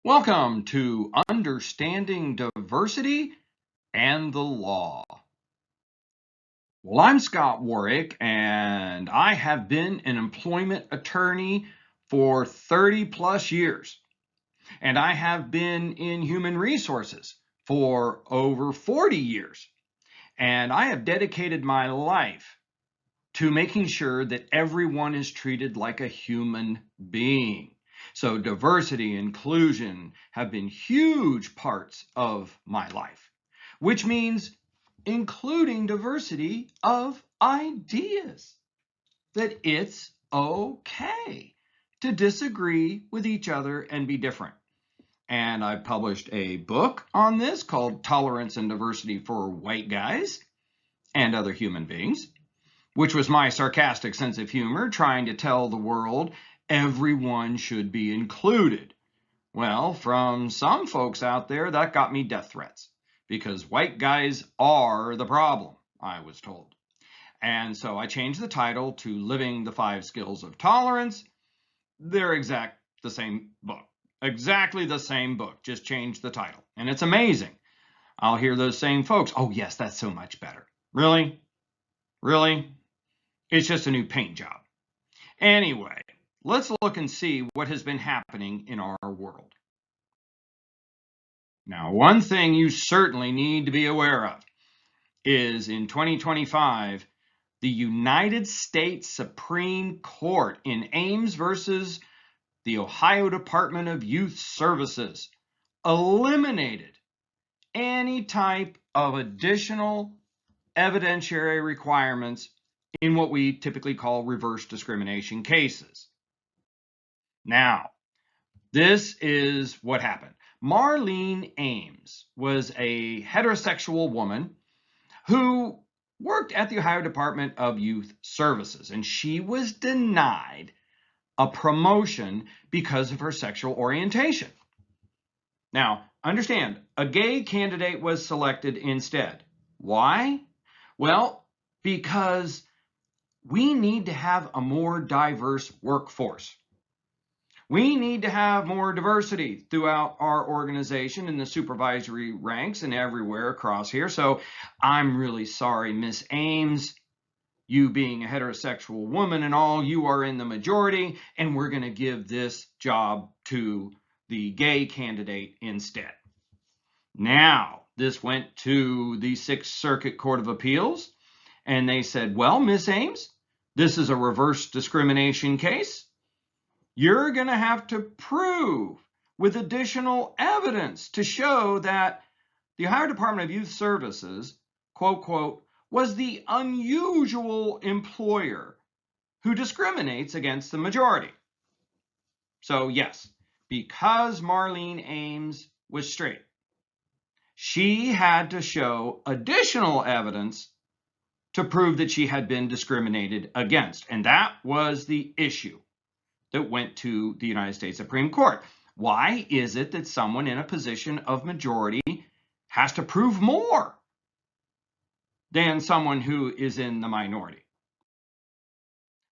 Welcome to Understanding Diversity and the Law. Well, I'm Scott Warwick, and I have been an employment attorney for 30 plus years. And I have been in human resources for over 40 years. And I have dedicated my life to making sure that everyone is treated like a human being. So diversity, inclusion have been huge parts of my life, which means including diversity of ideas, that it's okay to disagree with each other and be different. And I published a book on this called Tolerance and Diversity for White Guys and Other Human Beings, which was my sarcastic sense of humor trying to tell the world everyone should be included. Well, from some folks out there, that got me death threats because white guys are the problem, I was told. And so I changed the title to Living the 5 Skills of Tolerance. They're the same book, exactly the same book, just changed the title. And it's amazing. I'll hear those same folks, oh yes, that's so much better. Really? Really? It's just a new paint job. Anyway, let's look and see what has been happening in our world. Now, one thing you certainly need to be aware of is in 2025, the United States Supreme Court in Ames versus the Ohio Department of Youth Services eliminated any type of additional evidentiary requirements in what we typically call reverse discrimination cases. Now, this is what happened. Marlene Ames was a heterosexual woman who worked at the Ohio Department of Youth Services, and she was denied a promotion because of her sexual orientation. Now, understand, a gay candidate was selected instead. Why? Well, because we need to have a more diverse workforce. We need to have more diversity throughout our organization in the supervisory ranks and everywhere across here. So I'm really sorry, Miss Ames, you being a heterosexual woman and all, you are in the majority, and we're going to give this job to the gay candidate instead. Now, this went to the Sixth Circuit Court of Appeals, and they said, well, Miss Ames, this is a reverse discrimination case. You're going to have to prove with additional evidence to show that the Ohio Department of Youth Services, quote, was the unusual employer who discriminates against the majority. So yes, because Marlene Ames was straight, she had to show additional evidence to prove that she had been discriminated against. And that was the issue that went to the United States Supreme Court. Why is it that someone in a position of majority has to prove more than someone who is in the minority?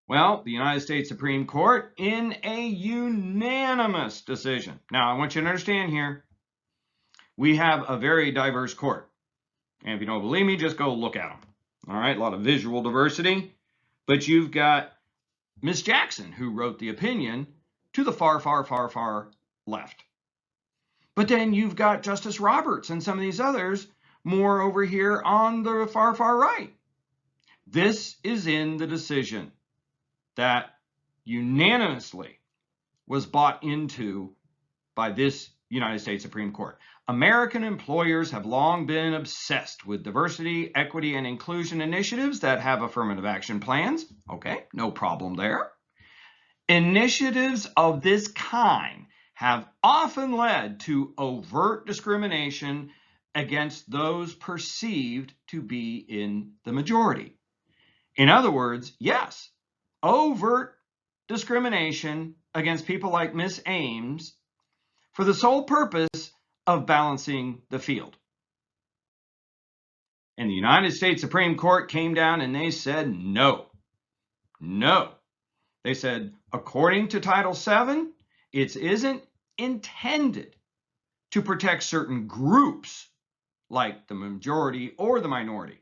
Well, the United States Supreme Court in a unanimous decision. Now, I want you to understand here, we have a very diverse court. And if you don't believe me, just go look at them. All right, a lot of visual diversity. But you've got Ms. Jackson, who wrote the opinion, to the far, far, far, far left. But then you've got Justice Roberts and some of these others more over here on the far, far right. This is in the decision that unanimously was bought into by this United States Supreme Court. American employers have long been obsessed with diversity, equity, and inclusion initiatives that have affirmative action plans. Okay, no problem there. Initiatives of this kind have often led to overt discrimination against those perceived to be in the majority. In other words, yes, overt discrimination against people like Miss Ames for the sole purpose of balancing the field. And the United States Supreme Court came down and they said no. No. They said, according to Title VII, it isn't intended to protect certain groups, like the majority or the minority.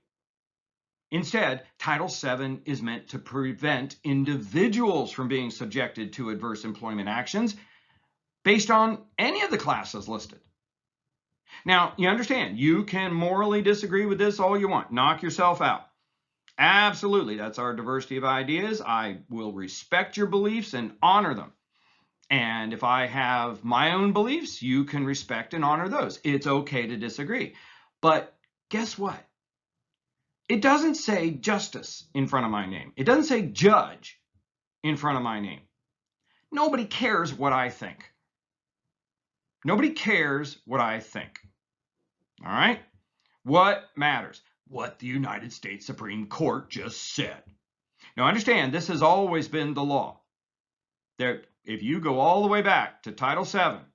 Instead, Title VII is meant to prevent individuals from being subjected to adverse employment actions based on any of the classes listed. Now, you understand, you can morally disagree with this all you want. Knock yourself out. Absolutely, that's our diversity of ideas. I will respect your beliefs and honor them. And if I have my own beliefs, you can respect and honor those. It's okay to disagree. But guess what? It doesn't say justice in front of my name. It doesn't say judge in front of my name. Nobody cares what I think. Nobody cares what I think. All right? What matters? What the United States Supreme Court just said. Now understand, this has always been the law. If you go all the way back to Title VII,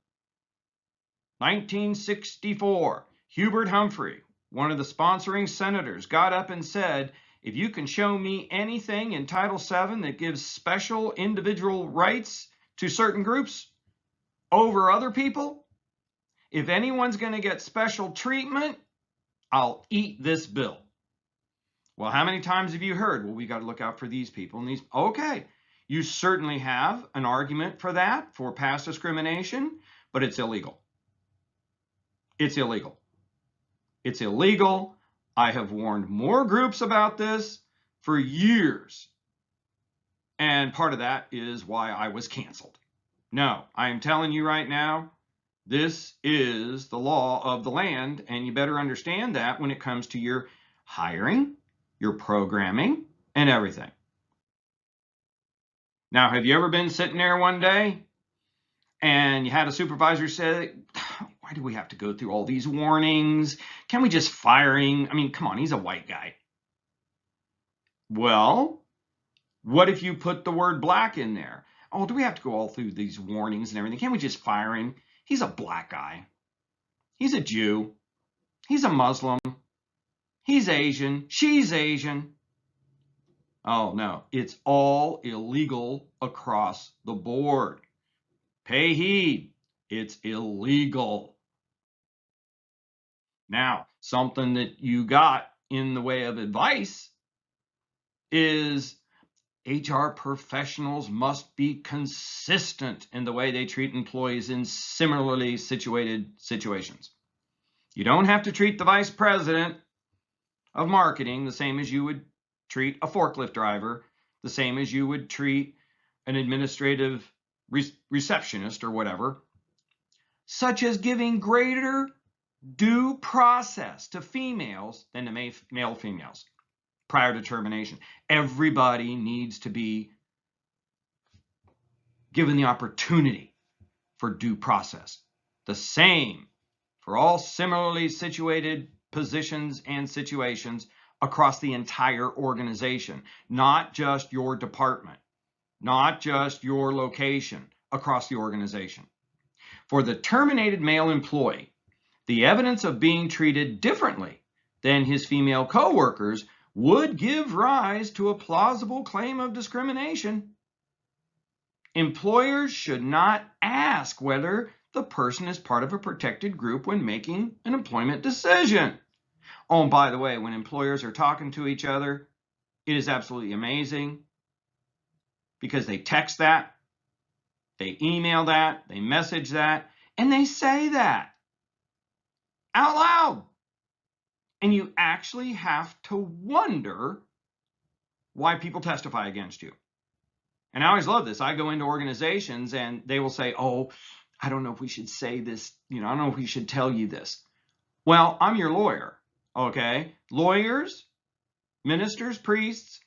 1964, Hubert Humphrey, one of the sponsoring senators, got up and said, if you can show me anything in Title VII that gives special individual rights to certain groups over other people, if anyone's going to get special treatment, I'll eat this bill. Well, how many times have you heard, well, we got to look out for these people and these? Okay, you certainly have an argument for that, for past discrimination, but it's illegal. It's illegal. It's illegal. I have warned more groups about this for years. And part of that is why I was canceled. No, I am telling you right now, this is the law of the land, and you better understand that when it comes to your hiring, your programming, and everything. Now, have you ever been sitting there one day and you had a supervisor say, why do we have to go through all these warnings? Can we just fire him? I mean, come on, he's a white guy. Well, what if you put the word black in there? Oh, do we have to go all through these warnings and everything? Can't we just fire him? He's a black guy. He's a Jew. He's a Muslim. He's Asian. She's Asian. Oh, no, it's all illegal across the board. Pay heed. It's illegal. Now, something that you got in the way of advice is HR professionals must be consistent in the way they treat employees in similarly situated situations. You don't have to treat the vice president of marketing the same as you would treat a forklift driver, the same as you would treat an administrative receptionist or whatever, such as giving greater due process to females than to male females prior to termination. Everybody needs to be given the opportunity for due process. The same for all similarly situated positions and situations across the entire organization, not just your department, not just your location, across the organization. For the terminated male employee, the evidence of being treated differently than his female coworkers would give rise to a plausible claim of discrimination. Employers should not ask whether the person is part of a protected group when making an employment decision. Oh, and by the way, when employers are talking to each other, it is absolutely amazing because they text that, they email that, they message that, and they say that out loud. And you actually have to wonder why people testify against you. And I always love this. I go into organizations and they will say, oh, I don't know if we should say this. I don't know if we should tell you this. Well, I'm your lawyer, okay? Lawyers, ministers, priests,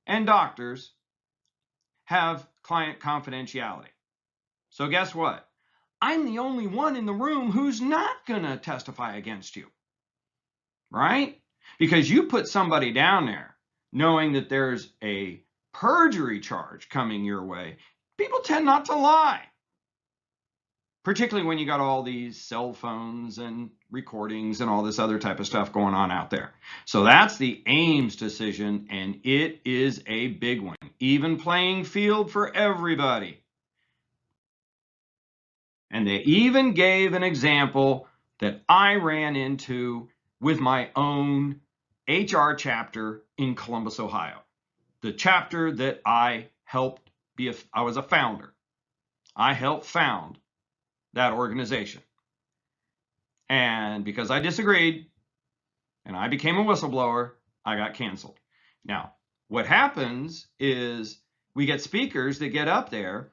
and doctors have client confidentiality. So guess what? I'm the only one in the room who's not going to testify against you, right? Because you put somebody down there knowing that there's a perjury charge coming your way. People tend not to lie, particularly when you got all these cell phones and recordings and all this other type of stuff going on out there. So that's the Ames decision, and it is a big one. Even playing field for everybody. And they even gave an example that I ran into with my own HR chapter in Columbus, Ohio. The chapter that I helped I was a founder. I helped found that organization. And because I disagreed and I became a whistleblower, I got canceled. Now, what happens is we get speakers that get up there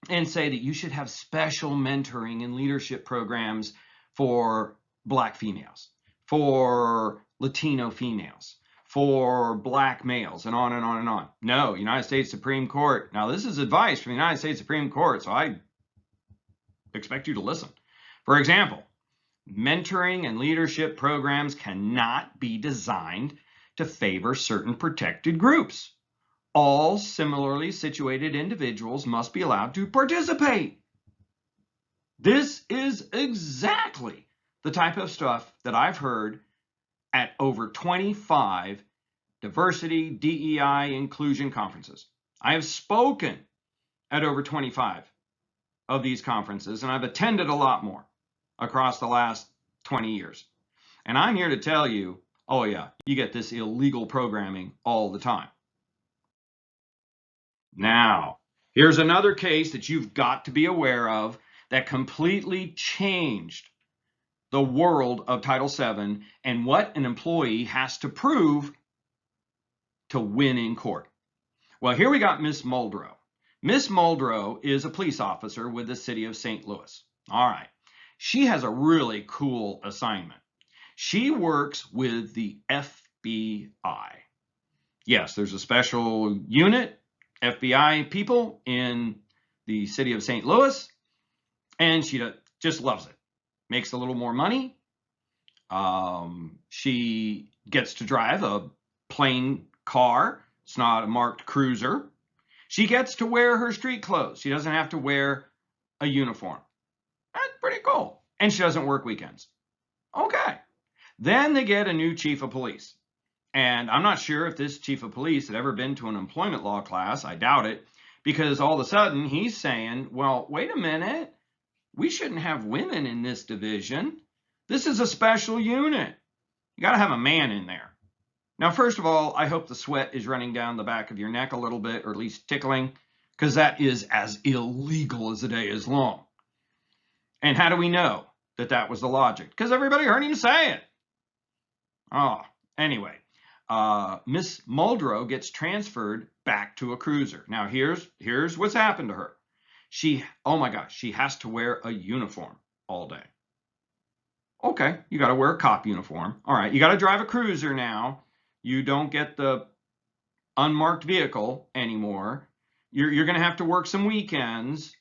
and say that you should have special mentoring and leadership programs for Black females, for Latino females, for Black males, and on and on and on. No, United States Supreme Court. Now, this is advice from the United States Supreme Court, so I expect you to listen. For example, mentoring and leadership programs cannot be designed to favor certain protected groups. All similarly situated individuals must be allowed to participate. This is exactly the type of stuff that I've heard at over 25 diversity, DEI, inclusion conferences. I have spoken at over 25 of these conferences, and I've attended a lot more across the last 20 years. And I'm here to tell you, oh yeah, you get this illegal programming all the time. Now, here's another case that you've got to be aware of that completely changed the world of Title VII and what an employee has to prove to win in court. Well, here we got Miss Muldrow. Miss Muldrow is a police officer with the city of St. Louis. All right. She has a really cool assignment. She works with the FBI. Yes, there's a special unit, FBI people in the city of St. Louis, and she just loves it. Makes a little more money. She gets to drive a plain car. It's not a marked cruiser. She gets to wear her street clothes. She doesn't have to wear a uniform. That's pretty cool. And she doesn't work weekends. Okay. Then they get a new chief of police. And I'm not sure if this chief of police had ever been to an employment law class. I doubt it. Because all of a sudden he's saying, well, wait a minute. We shouldn't have women in this division. This is a special unit. You got to have a man in there. Now, first of all, I hope the sweat is running down the back of your neck a little bit, or at least tickling, because that is as illegal as the day is long. And how do we know that that was the logic? Because everybody heard him say it. Oh, anyway, Miss Muldrow gets transferred back to a cruiser. Now, here's what's happened to her. Oh my gosh, she has to wear a uniform all day. Okay, you got to wear a cop uniform. All right, you got to drive a cruiser now. You don't get the unmarked vehicle anymore. You're going to have to work some weekends.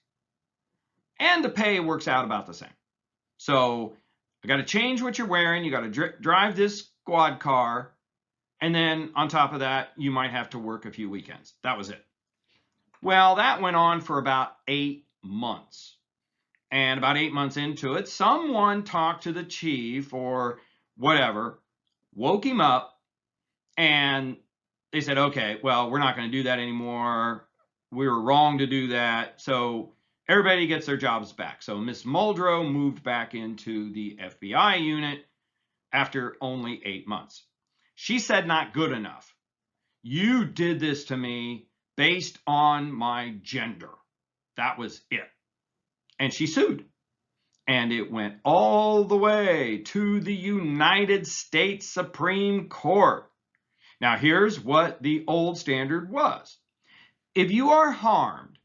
And the pay works out about the same. So I got to change what you're wearing. You got to drive this squad car. And then on top of that, you might have to work a few weekends. That was it. Well, that went on for about 8 months. And about 8 months into it, someone talked to the chief or whatever, woke him up, and they said, okay, well, we're not going to do that anymore. We were wrong to do that. So everybody gets their jobs back. So Miss Muldrow moved back into the FBI unit after only 8 months. She said, not good enough. You did this to me based on my gender. That was it. And she sued. And it went all the way to the United States Supreme Court. Now, here's what the old standard was. If you are harmed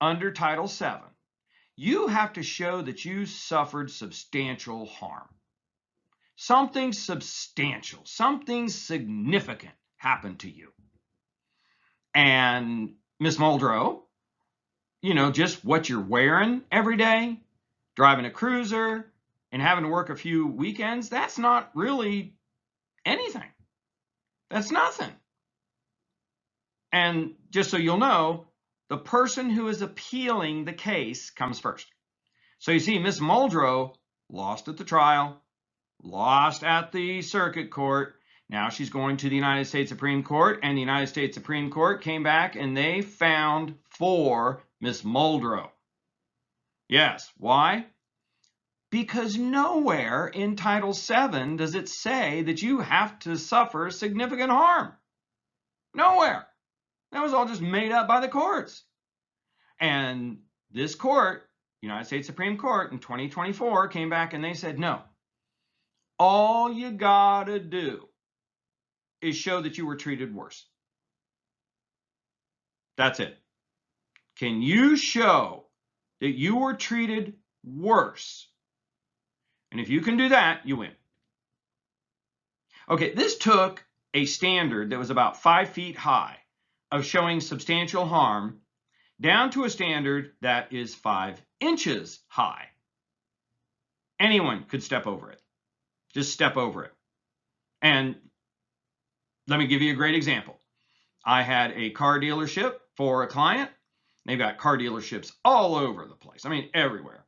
under Title VII, you have to show that you suffered substantial harm. Something substantial, something significant happened to you. And Miss Muldrow, just what you're wearing every day, driving a cruiser, and having to work a few weekends, that's not really anything. That's nothing. And just so you'll know, the person who is appealing the case comes first. So you see, Miss Muldrow lost at the trial, lost at the circuit court. Now she's going to the United States Supreme Court, and the United States Supreme Court came back and they found for Miss Muldrow. Yes. Why? Because nowhere in Title VII does it say that you have to suffer significant harm. Nowhere. That was all just made up by the courts. And this court, United States Supreme Court in 2024, came back and they said, no, all you gotta do is show that you were treated worse. That's it. Can you show that you were treated worse? And if you can do that, you win. Okay, this took a standard that was about 5 feet high of showing substantial harm down to a standard that is 5 inches high. Anyone could step over it. Just step over it. And let me give you a great example. I had a car dealership for a client. They've got car dealerships all over the place. I mean, everywhere.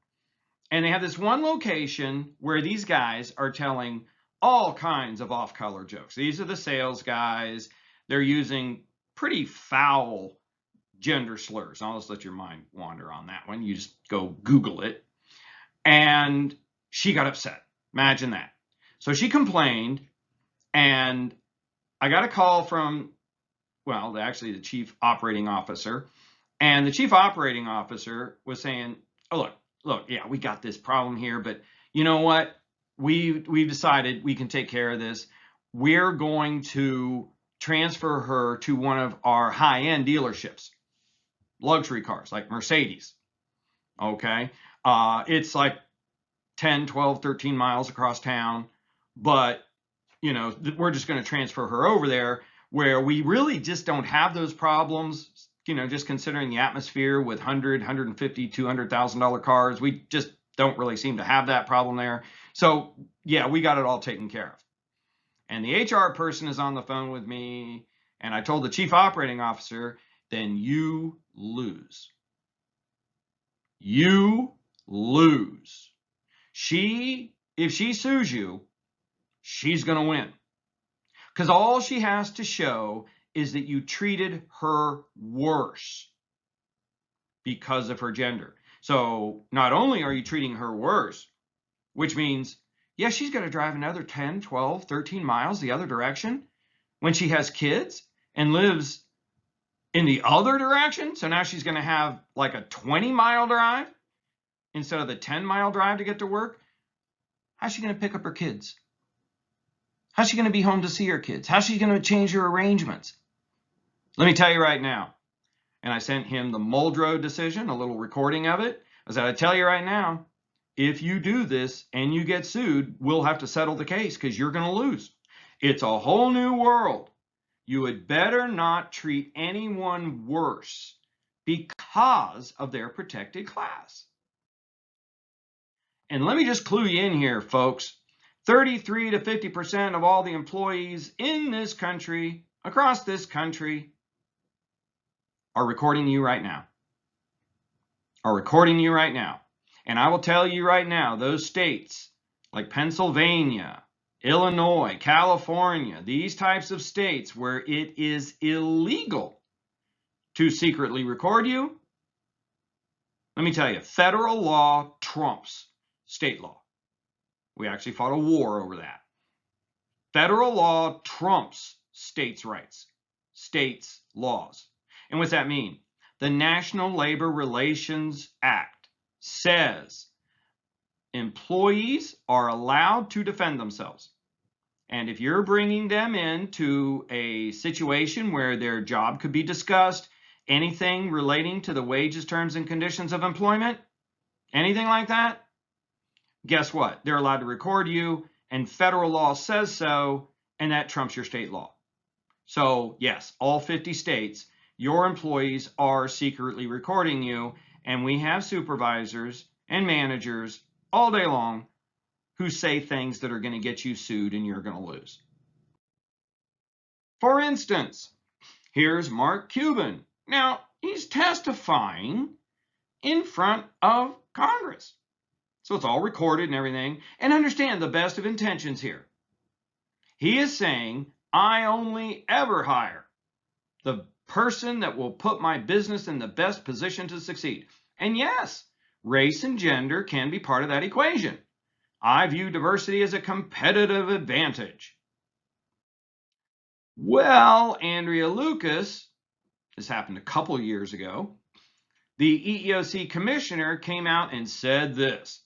And they have this one location where these guys are telling all kinds of off-color jokes. These are the sales guys. They're using pretty foul gender slurs. I'll just let your mind wander on that one. You just go Google it. And she got upset. Imagine that. So she complained, and I got a call from, well, actually the chief operating officer. And the chief operating officer was saying, oh, look, yeah, we got this problem here, but you know what? We've decided we can take care of this. We're going to transfer her to one of our high-end dealerships, luxury cars like Mercedes. Okay. It's like 10, 12, 13 miles across town, but we're just going to transfer her over there where we really just don't have those problems. Just considering the atmosphere with $100,000, $150,000, $200,000 cars, we just don't really seem to have that problem there. So yeah, we got it all taken care of. And the HR person is on the phone with me, and I told the chief operating officer, then you lose. You lose. If she sues you, she's going to win. Because all she has to show is that you treated her worse because of her gender. So not only are you treating her worse, which means, yeah, she's got to drive another 10, 12, 13 miles the other direction when she has kids and lives in the other direction. So now she's going to have like a 20-mile drive instead of the 10-mile drive to get to work. How's she going to pick up her kids? How's she going to be home to see her kids? How's she going to change her arrangements? Let me tell you right now. And I sent him the Muldrow decision, a little recording of it. I said, I tell you right now, if you do this and you get sued, we'll have to settle the case because you're going to lose. It's a whole new world. You had better not treat anyone worse because of their protected class. And let me just clue you in here, folks. 33 to 50% of all the employees in this country, across this country, are recording you right now. And I will tell you right now, those states like Pennsylvania, Illinois, California, these types of states where it is illegal to secretly record you, let me tell you, federal law trumps state law. We actually fought a war over that. Federal law trumps states' rights, states' laws. And what's that mean? The National Labor Relations Act says employees are allowed to defend themselves. And if you're bringing them into a situation where their job could be discussed, anything relating to the wages, terms, and conditions of employment, anything like that, guess what? They're allowed to record you, and federal law says so, and that trumps your state law. So yes, all 50 states, your employees are secretly recording you, and we have supervisors and managers all day long who say things that are going to get you sued and you're going to lose. For instance, here's Mark Cuban. Now, he's testifying in front of Congress. So it's all recorded and everything. And understand the best of intentions here. He is saying, I only ever hire the person that will put my business in the best position to succeed. And yes, race and gender can be part of that equation. I view diversity as a competitive advantage. Well, Andrea Lucas, this happened a couple years ago, the EEOC commissioner came out and said this: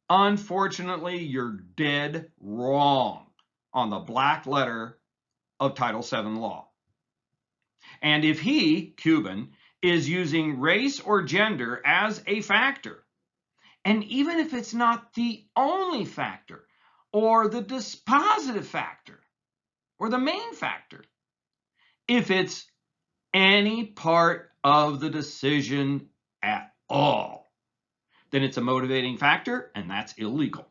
unfortunately, you're dead wrong on the black letter of Title VII law. And if he, Cuban, is using race or gender as a factor, and even if it's not the only factor or the dispositive factor or the main factor, if it's any part of the decision at all, then it's a motivating factor, and that's illegal.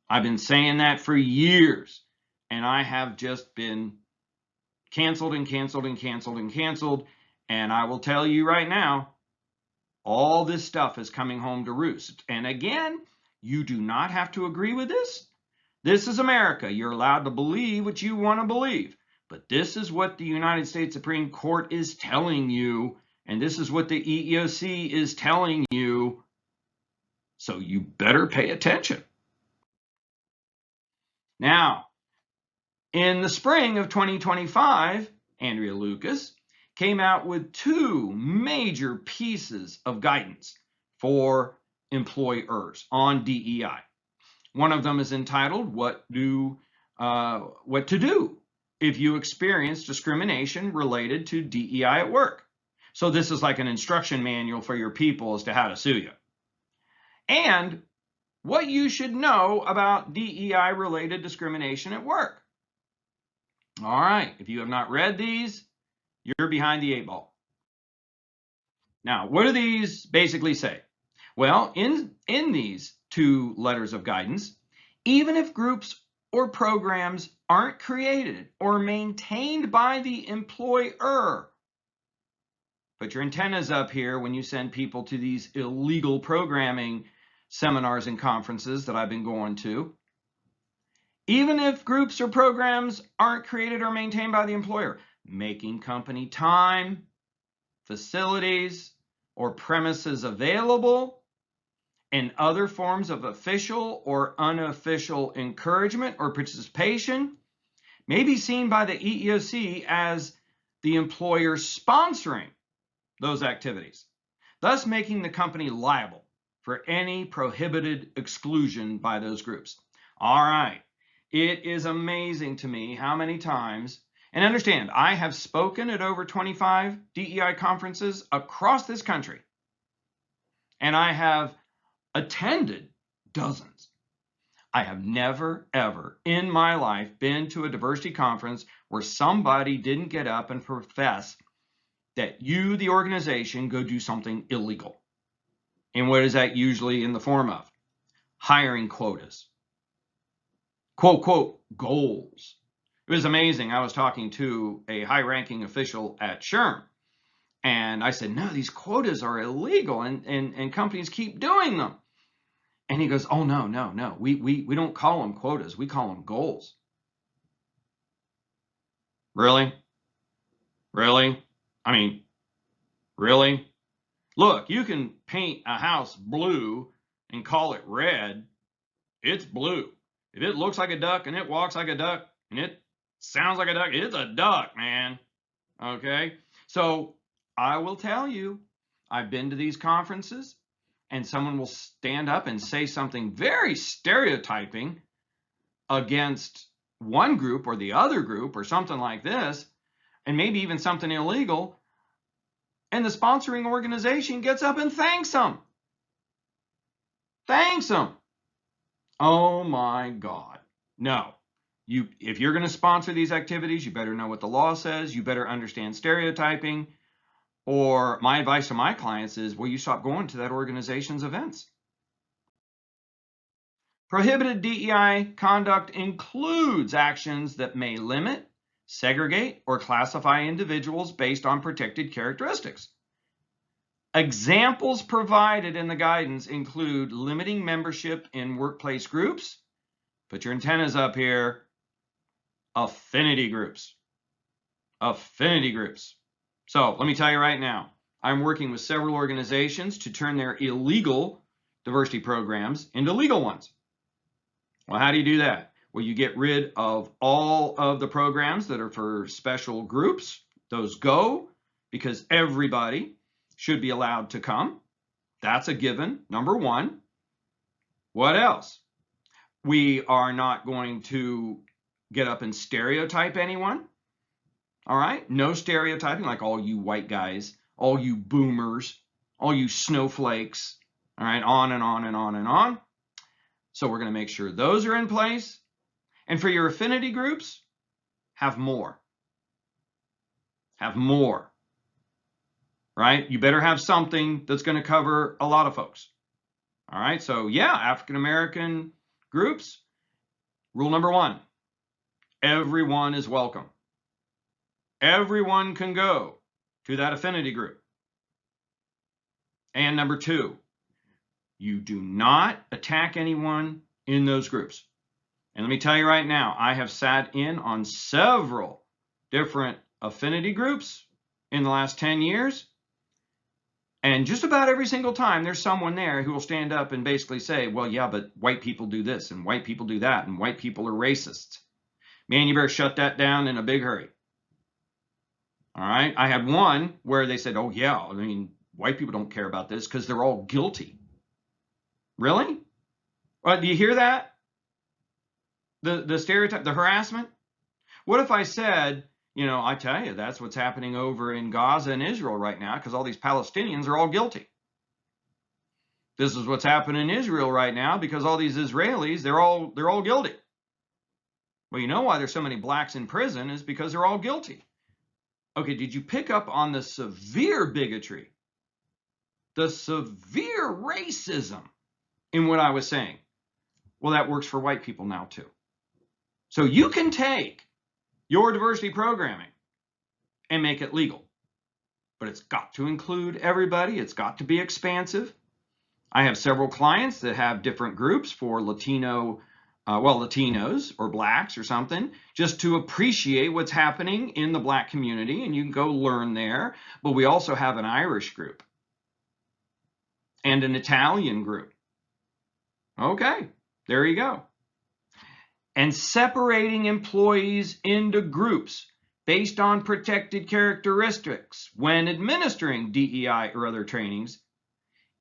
I've been saying that for years, and I have just been canceled and canceled and canceled and canceled. And I will tell you right now, all this stuff is coming home to roost. And again, you do not have to agree with this. This is America. You're allowed to believe what you want to believe. But this is what the United States Supreme Court is telling you. And this is what the EEOC is telling you. So you better pay attention. Now, in the spring of 2025, Andrea Lucas came out with two major pieces of guidance for employers on DEI. One of them is entitled What to Do if you experience discrimination related to DEI at work. So this is like an instruction manual for your people as to how to sue you. And what you should know about DEI related discrimination at work. All right, if you have not read these, you're behind the eight ball. Now, what do these basically say? Well, in these two letters of guidance, even if groups or programs aren't created or maintained by the employer, put your antennas up here when you send people to these illegal programming seminars and conferences that I've been going to. Even if groups or programs aren't created or maintained by the employer, making company time, facilities, or premises available, and other forms of official or unofficial encouragement or participation may be seen by the EEOC as the employer sponsoring those activities, thus making the company liable for any prohibited exclusion by those groups. All right. It is amazing to me how many times, and understand, I have spoken at over 25 DEI conferences across this country, and I have attended dozens. I have never, ever in my life been to a diversity conference where somebody didn't get up and profess that you, the organization, go do something illegal. And what is that usually in the form of? Hiring quotas. Quote, quote, goals. It was amazing. I was talking to a high-ranking official at SHRM, and I said, no, these quotas are illegal, and companies keep doing them. And he goes, oh, no. We don't call them quotas. We call them goals. Really? Really? I mean, really? Look, you can paint a house blue and call it red. It's blue. If it looks like a duck and it walks like a duck and it sounds like a duck, it's a duck, man. Okay? So I will tell you, I've been to these conferences and someone will stand up and say something very stereotyping against one group or the other group or something like this, and maybe even something illegal, and the sponsoring organization gets up and thanks them. Thanks them. Oh my God. No. If you're going to sponsor these activities, you better know what the law says. You better understand stereotyping. Or my advice to my clients is, well, you stop going to that organization's events. Prohibited DEI conduct includes actions that may limit, segregate, or classify individuals based on protected characteristics. Examples provided in the guidance include limiting membership in workplace groups. Put your antennas up here. Affinity groups. Affinity groups. So let me tell you right now, I'm working with several organizations to turn their illegal diversity programs into legal ones. Well, how do you do that? Well, you get rid of all of the programs that are for special groups. Those go, because everybody should be allowed to come. That's a given, number one. What else? We are not going to get up and stereotype anyone. All right? No stereotyping, like all you white guys, all you boomers, all you snowflakes. All right? On and on and on and on. So we're going to make sure those are in place. And for your affinity groups, have more. Have more. Right? You better have something that's going to cover a lot of folks. All right? So yeah, African American groups, rule number one, everyone is welcome. Everyone can go to that affinity group. And number two, you do not attack anyone in those groups. And let me tell you right now, I have sat in on several different affinity groups in the last 10 years. And just about every single time, there's someone there who will stand up and basically say, well, yeah, but white people do this and white people do that and white people are racists. Man, you better shut that down in a big hurry. All right. I had one where they said, oh, yeah, I mean, white people don't care about this because they're all guilty. Really? Well, do you hear that? The stereotype, the harassment? What if I said, you know, I tell you, that's what's happening over in Gaza and Israel right now because all these Palestinians are all guilty. This is what's happening in Israel right now because all these Israelis, they're all guilty. Well, you know why there's so many blacks in prison is because they're all guilty. Okay, did you pick up on the severe bigotry, the severe racism in what I was saying? Well, that works for white people now too. So you can take your diversity programming and make it legal, but it's got to include everybody. It's got to be expansive. I have several clients that have different groups for Latinos or blacks or something, just to appreciate what's happening in the black community, and you can go learn there. But we also have an Irish group and an Italian group. Okay, there you go. And separating employees into groups based on protected characteristics when administering DEI or other trainings,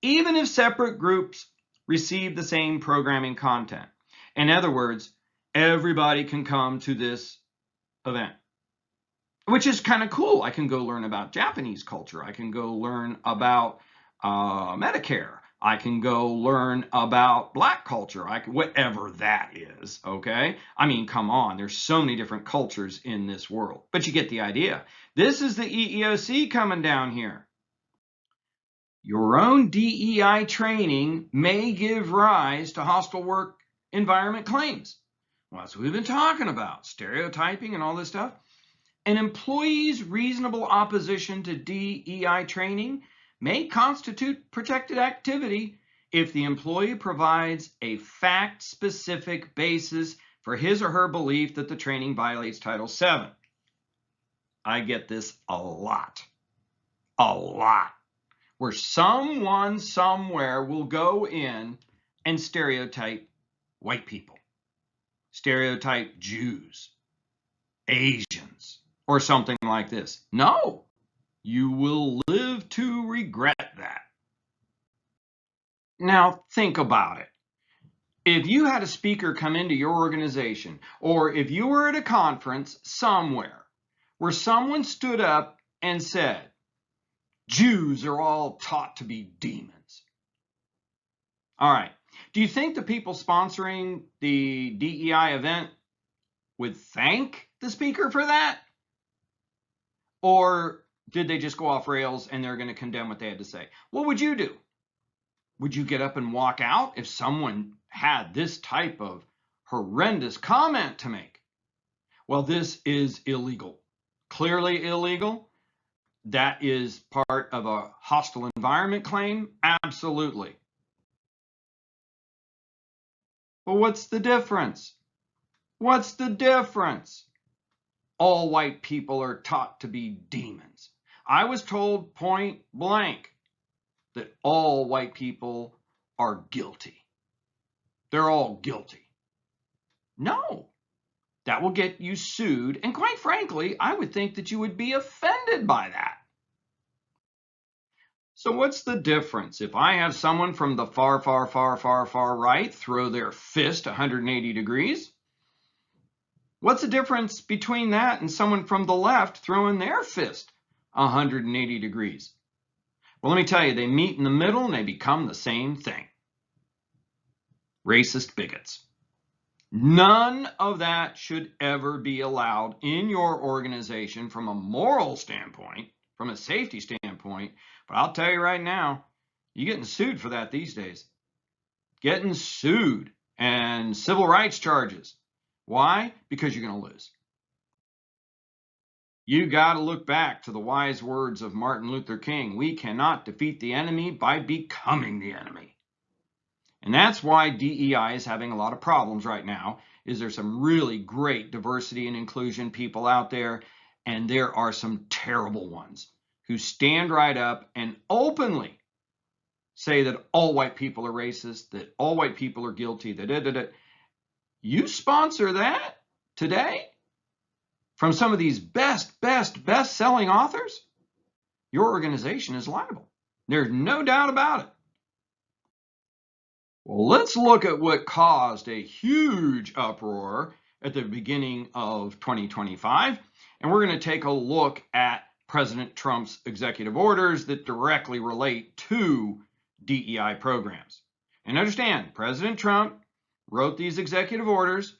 even if separate groups receive the same programming content. In other words, everybody can come to this event, which is kind of cool. I can go learn about Japanese culture. I can go learn about Medicare. I can go learn about black culture, whatever that is, okay? I mean, come on, there's so many different cultures in this world, but you get the idea. This is the EEOC coming down here. Your own DEI training may give rise to hostile work environment claims. Well, that's what we've been talking about, stereotyping and all this stuff. An employee's reasonable opposition to DEI training may constitute protected activity if the employee provides a fact-specific basis for his or her belief that the training violates Title VII. I get this a lot, where someone somewhere will go in and stereotype white people, stereotype Jews, Asians, or something like this. No, you will live to regret that. Now, think about it. If you had a speaker come into your organization, or if you were at a conference somewhere where someone stood up and said, Jews are all taught to be demons. All right. Do you think the people sponsoring the DEI event would thank the speaker for that? Or did they just go off rails and they're going to condemn what they had to say? What would you do? Would you get up and walk out if someone had this type of horrendous comment to make? Well, this is illegal. Clearly illegal. That is part of a hostile environment claim? Absolutely. But what's the difference? What's the difference? All white people are taught to be demons. I was told point blank that all white people are guilty. They're all guilty. No, that will get you sued. And quite frankly, I would think that you would be offended by that. So what's the difference? If I have someone from the far, far, far, far, far right throw their fist 180 degrees, what's the difference between that and someone from the left throwing their fist 180 degrees? Well, let me tell you, they meet in the middle and they become the same thing. Racist bigots. None of that should ever be allowed in your organization from a moral standpoint, from a safety standpoint. But I'll tell you right now, you're getting sued for that these days. Getting sued and civil rights charges. Why? Because you're going to lose. You got to look back to the wise words of Martin Luther King. We cannot defeat the enemy by becoming the enemy. And that's why DEI is having a lot of problems right now. Is there some really great diversity and inclusion people out there, and there are some terrible ones who stand right up and openly say that all white people are racist, that all white people are guilty, that. You sponsor that today from some of these best-selling authors, your organization is liable. There's no doubt about it. Well, let's look at what caused a huge uproar at the beginning of 2025. And we're going to take a look at President Trump's executive orders that directly relate to DEI programs. And understand, President Trump wrote these executive orders,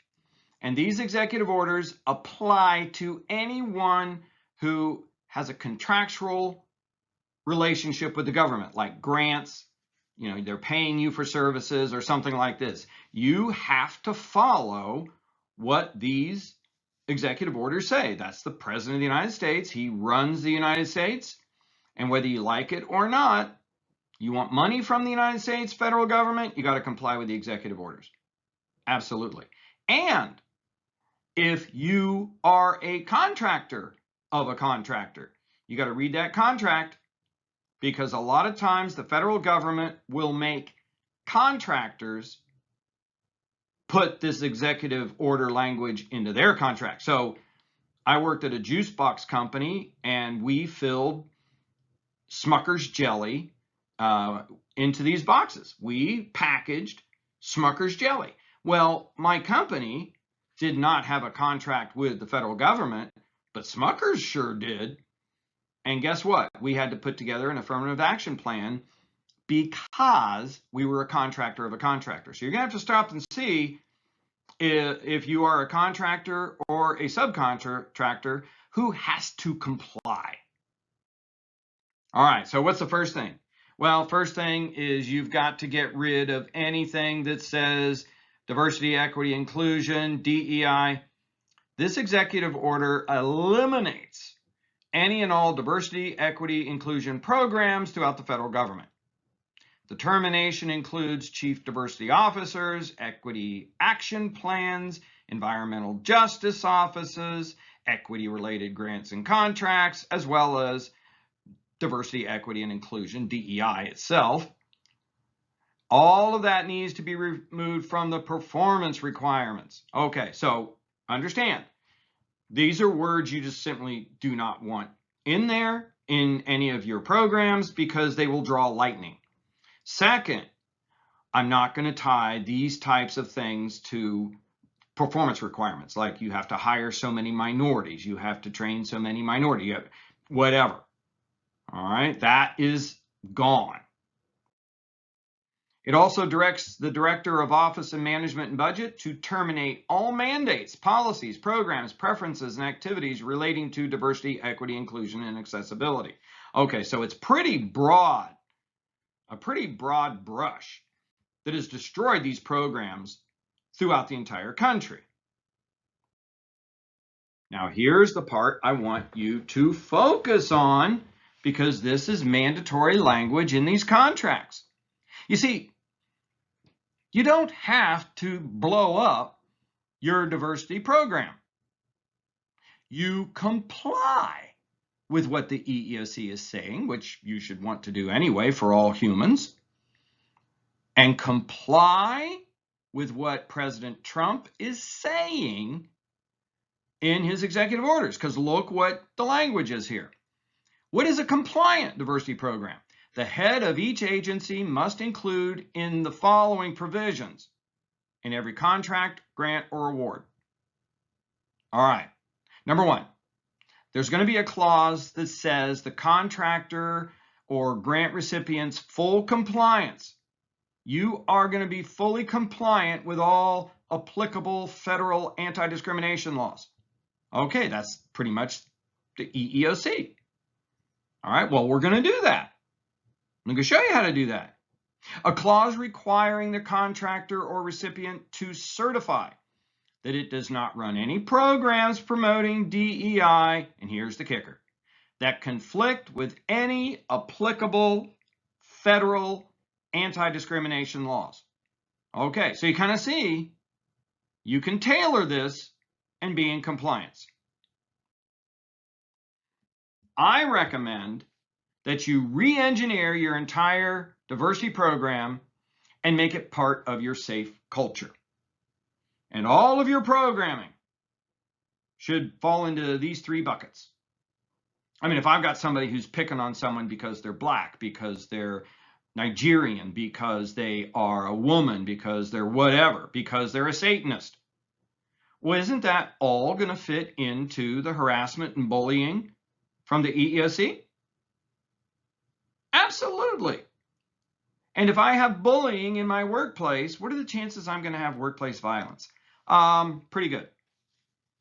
and these executive orders apply to anyone who has a contractual relationship with the government, like grants. You know, they're paying you for services or something like this. You have to follow what these executive orders say. That's the President of the United States. He runs the United States. And whether you like it or not, you want money from the United States federal government, you got to comply with the executive orders. Absolutely. And if you are a contractor of a contractor, you got to read that contract, because a lot of times the federal government will make contractors put this executive order language into their contract. So I worked at a juice box company, and we filled Smucker's jelly into these boxes. We packaged Smucker's jelly. Well, my company did not have a contract with the federal government, but Smucker's sure did. And guess what? We had to put together an affirmative action plan because we were a contractor of a contractor. So you're going to have to stop and see if you are a contractor or a subcontractor who has to comply. All right, so what's the first thing? Well, first thing is you've got to get rid of anything that says diversity, equity, inclusion, DEI. This executive order eliminates any and all diversity, equity, inclusion programs throughout the federal government. The termination includes chief diversity officers, equity action plans, environmental justice offices, equity-related grants and contracts, as well as diversity, equity, and inclusion, DEI itself. All of that needs to be removed from the performance requirements. Okay, so understand, these are words you just simply do not want in there in any of your programs because they will draw lightning. Second, I'm not going to tie these types of things to performance requirements, like you have to hire so many minorities, you have to train so many minorities, whatever. All right, that is gone. It also directs the Director of Office of Management and Budget to terminate all mandates, policies, programs, preferences, and activities relating to diversity, equity, inclusion, and accessibility. Okay, so it's pretty broad, a pretty broad brush that has destroyed these programs throughout the entire country. Now, here's the part I want you to focus on, because this is mandatory language in these contracts. You see, you don't have to blow up your diversity program. You comply with what the EEOC is saying, which you should want to do anyway for all humans, and comply with what President Trump is saying in his executive orders, because look what the language is here. What is a compliant diversity program? The head of each agency must include in the following provisions in every contract, grant, or award. All right. Number one, there's going to be a clause that says the contractor or grant recipient's full compliance. You are going to be fully compliant with all applicable federal anti-discrimination laws. Okay, that's pretty much the EEOC. All right, well, we're going to do that. I'm going to show you how to do that. A clause requiring the contractor or recipient to certify that it does not run any programs promoting DEI, and here's the kicker, that conflict with any applicable federal anti-discrimination laws. Okay, so you kind of see you can tailor this and be in compliance. I recommend that you re-engineer your entire diversity program and make it part of your safe culture. And all of your programming should fall into these three buckets. I mean, if I've got somebody who's picking on someone because they're black, because they're Nigerian, because they are a woman, because they're whatever, because they're a Satanist, well, isn't that all going to fit into the harassment and bullying from the EEOC? Absolutely. And if I have bullying in my workplace, what are the chances I'm going to have workplace violence? Pretty good.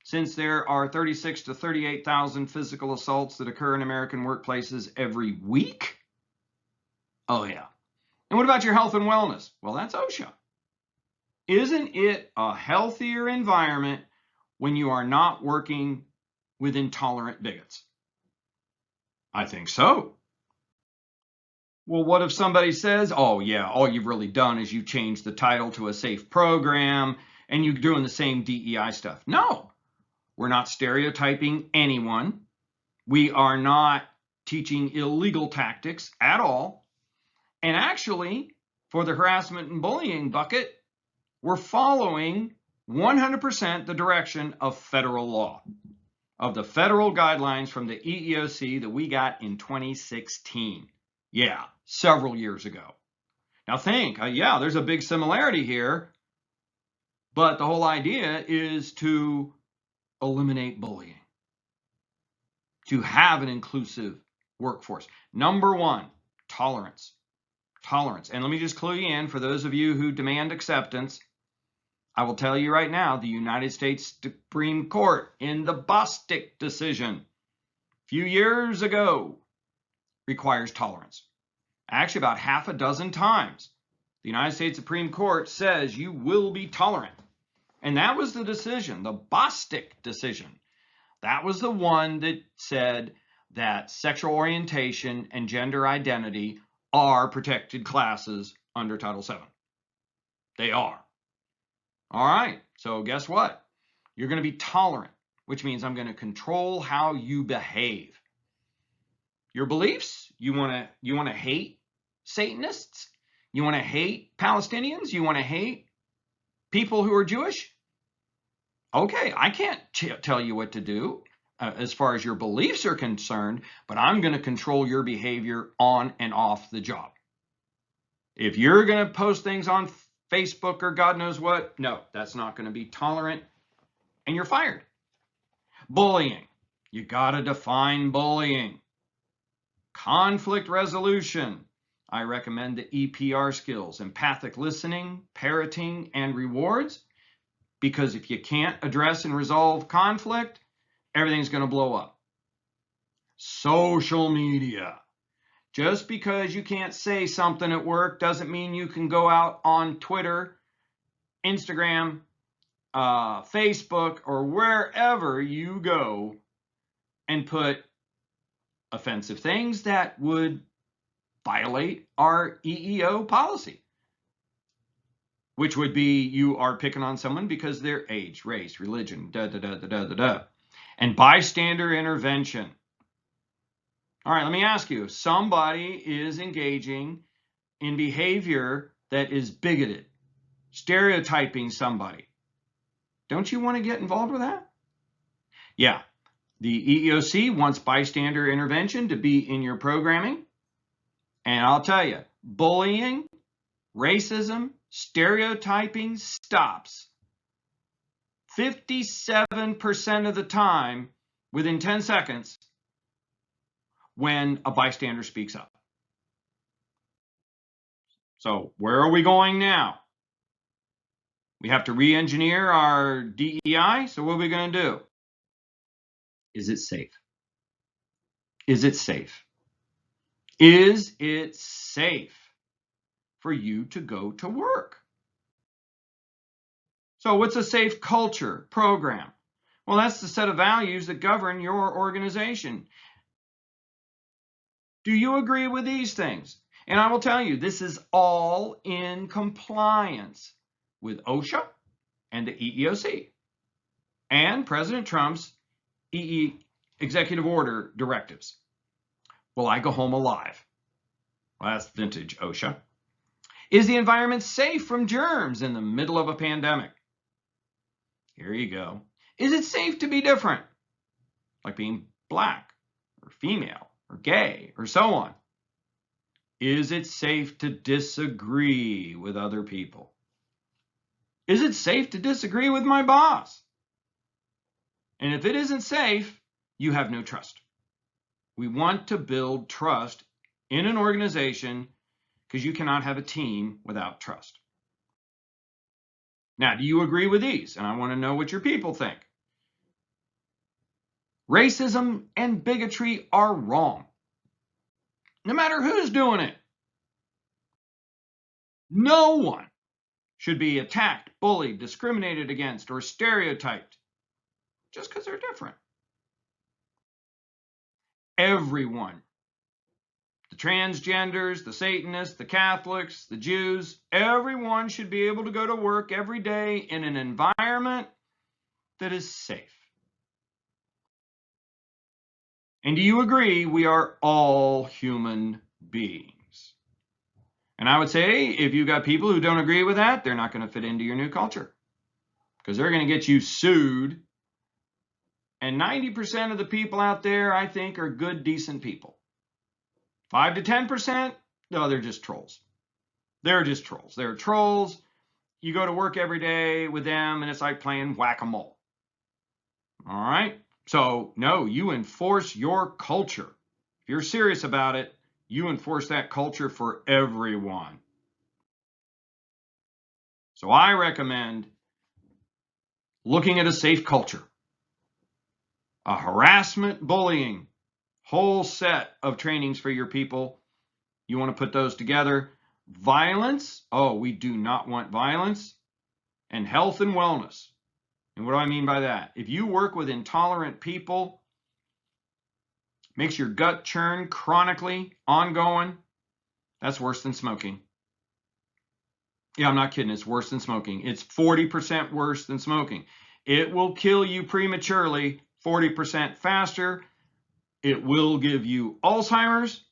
Since there are 36 to 38,000 physical assaults that occur in American workplaces every week. Oh, yeah. And what about your health and wellness? Well, that's OSHA. Isn't it a healthier environment when you are not working with intolerant bigots? I think so. Well, what if somebody says, oh, yeah, all you've really done is you changed the title to a safe program and you're doing the same DEI stuff? No, we're not stereotyping anyone. We are not teaching illegal tactics at all. And actually, for the harassment and bullying bucket, we're following 100% the direction of federal law, of the federal guidelines from the EEOC that we got in 2016. Yeah, several years ago. Now think, yeah, there's a big similarity here, but the whole idea is to eliminate bullying, to have an inclusive workforce. Number one, tolerance. Tolerance. And let me just clue you in, for those of you who demand acceptance, I will tell you right now, the United States Supreme Court in the Bostick decision a few years ago requires tolerance. Actually, about half a dozen times, the United States Supreme Court says you will be tolerant. And that was the decision, the Bostick decision. That was the one that said that sexual orientation and gender identity are protected classes under Title VII. They are. All right, so guess what? You're going to be tolerant, which means I'm going to control how you behave. Your beliefs, you want to hate Satanists? You want to hate Palestinians? You want to hate people who are Jewish? Okay, I can't tell you what to do as far as your beliefs are concerned, but I'm going to control your behavior on and off the job. If you're going to post things on Facebook or God knows what, no, that's not going to be tolerant, and you're fired. Bullying. You got to define bullying. Conflict resolution. I recommend the EPR skills, empathic listening, parroting, and rewards, because if you can't address and resolve conflict, everything's going to blow up. Social media. Just because you can't say something at work doesn't mean you can go out on Twitter, Instagram, Facebook, or wherever you go and put offensive things that would violate our EEO policy, which would be you are picking on someone because their age, race, religion, and bystander intervention. All right, let me ask you, if somebody is engaging in behavior that is bigoted, stereotyping somebody, don't you want to get involved with that? Yeah, the EEOC wants bystander intervention to be in your programming. And I'll tell you, bullying, racism, stereotyping stops 57% of the time within 10 seconds when a bystander speaks up. So where are we going now? We have to re-engineer our DEI. So what are we going to do? Is it safe? Is it safe? Is it safe for you to go to work? So what's a safe culture program? Well, that's the set of values that govern your organization. Do you agree with these things? And I will tell you, this is all in compliance with OSHA and the EEOC and President Trump's executive order directives. Will I go home alive? Well, that's vintage OSHA. Is the environment safe from germs in the middle of a pandemic? Here you go. Is it safe to be different? Like being black or female or gay or so on. Is it safe to disagree with other people? Is it safe to disagree with my boss? And if it isn't safe, you have no trust. We want to build trust in an organization because you cannot have a team without trust. Now, do you agree with these? And I want to know what your people think. Racism and bigotry are wrong, no matter who's doing it. No one should be attacked, bullied, discriminated against, or stereotyped just because they're different. Everyone, the transgenders, the Satanists, the Catholics, the Jews, everyone should be able to go to work every day in an environment that is safe. And do you agree we are all human beings? And I would say if you've got people who don't agree with that, they're not going to fit into your new culture because they're going to get you sued. And 90% of the people out there, I think, are good, decent people. 5 to 10%, no, they're just trolls. They're just trolls. They're trolls. You go to work every day with them, and it's like playing whack-a-mole. All right? So, no, you enforce your culture. If you're serious about it, you enforce that culture for everyone. So I recommend looking at a safe culture. A harassment, bullying, whole set of trainings for your people. You want to put those together. Violence, oh, we do not want violence. And health and wellness. And what do I mean by that? If you work with intolerant people, makes your gut churn chronically, ongoing, that's worse than smoking. Yeah, I'm not kidding. It's worse than smoking. It's 40% worse than smoking. It will kill you prematurely, 40% faster. It will give you Alzheimer's,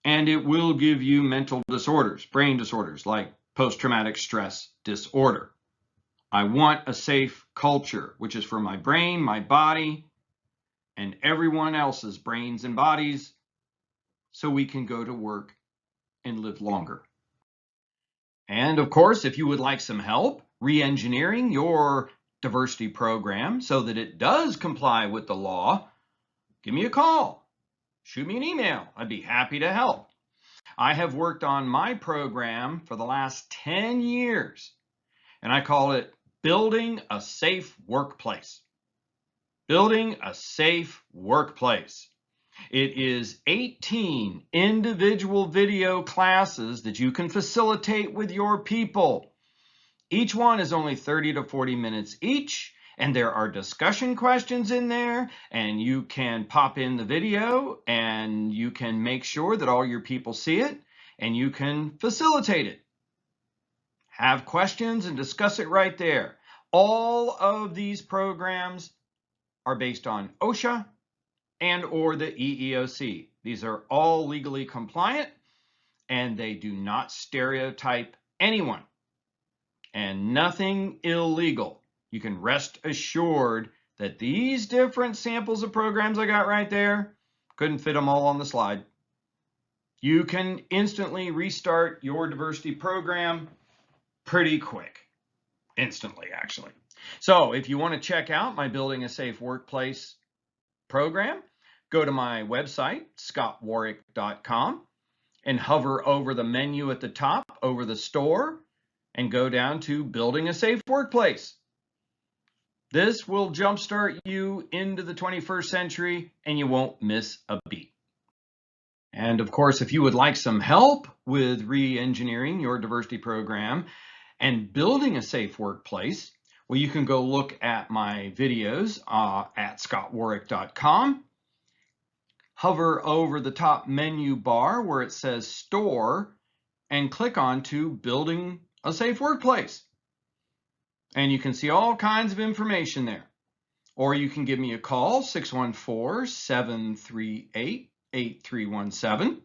and it will give you mental disorders, brain disorders like post-traumatic stress disorder. I want a safe culture, which is for my brain, my body, and everyone else's brains and bodies, so we can go to work and live longer. And of course, if you would like some help re-engineering your diversity program so that it does comply with the law, give me a call, shoot me an email. I'd be happy to help. I have worked on my program for the last 10 years, and I call it Building a Safe Workplace. Building a Safe Workplace. It is 18 individual video classes that you can facilitate with your people. Each one is only 30 to 40 minutes each, and there are discussion questions in there, and you can pop in the video, and you can make sure that all your people see it, and you can facilitate it. Have questions and discuss it right there. All of these programs are based on OSHA and or the EEOC. These are all legally compliant, and they do not stereotype anyone, and nothing illegal. You can rest assured that these different samples of programs I got right there, couldn't fit them all on the slide. You can instantly restart your diversity program pretty quick. Instantly, actually. So if you want to check out my Building a Safe Workplace program, go to my website, scottwarrick.com, and hover over the menu at the top, over the store, and go down to Building a Safe Workplace. This will jumpstart you into the 21st century, and you won't miss a beat. And of course, if you would like some help with re-engineering your diversity program and building a safe workplace, well, you can go look at my videos at scottwarrick.com. Hover over the top menu bar where it says Store and click on to Building a Safe Workplace. And you can see all kinds of information there. Or you can give me a call, 614-738-8317.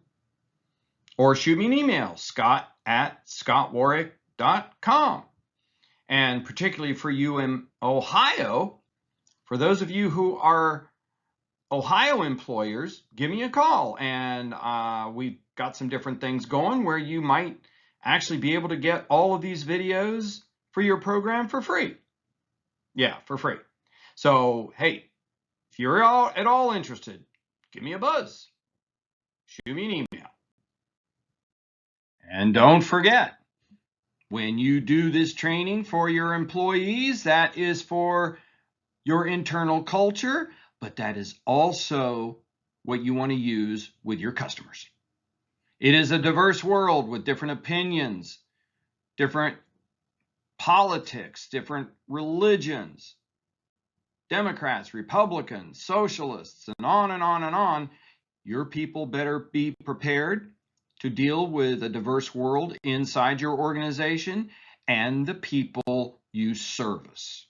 Or shoot me an email, scott@scottwarrick.com. And particularly for you in Ohio, for those of you who are Ohio employers, give me a call. And we've got some different things going where you might actually be able to get all of these videos for your program for free. Yeah, for free. So, hey, if you're at all interested, give me a buzz. Shoot me an email. And don't forget, when you do this training for your employees, that is for your internal culture, but that is also what you want to use with your customers. It is a diverse world with different opinions, different politics, different religions, Democrats, Republicans, socialists, and on and on and on. Your people better be prepared to deal with a diverse world inside your organization and the people you service.